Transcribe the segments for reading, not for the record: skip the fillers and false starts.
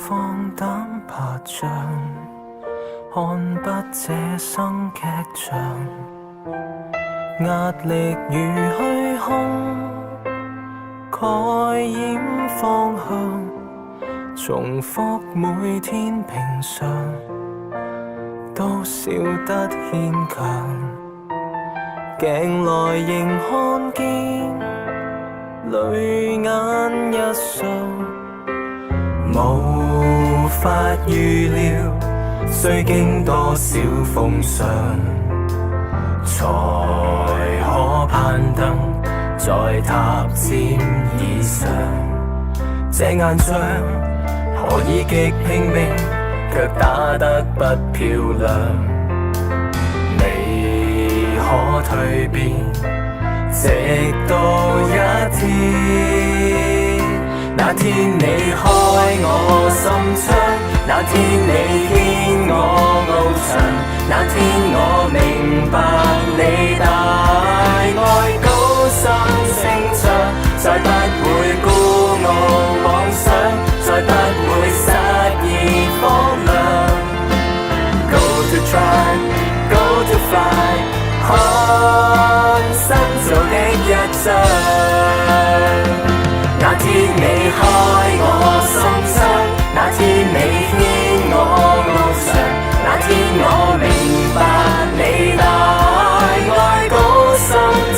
放膽爬象，看不這生劇場，壓力如虛空，蓋掩方向，重複每天平常，都笑得牽強，鏡內仍看見淚眼一雙，無法預料需經多少風霜，才可攀登在塔尖以上。這眼仗何以極拼命，卻打得不漂亮。未可蛻變，直到一天，那天你開我心窗，那天你牽我翱翔，那天我明白你大愛高聲聲唱，再不會孤傲妄想，再不會失意荒涼。Go to try, go to fly， 看新造的一章。那天你開我心窗，那天你牽我翱翔，那天我明白你大愛高聲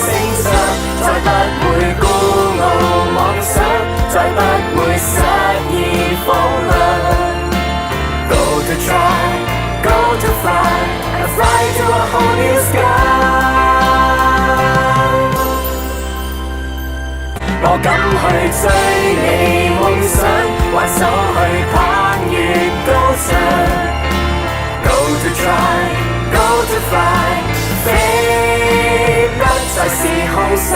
聲唱，再不會孤傲妄想，再不會失意荒涼。Go to try, go to fly, and fly to a whole new sky。 我敢去追你夢想，挽手去攀越高牆。Go to try, go to fly， 飛不在時空上。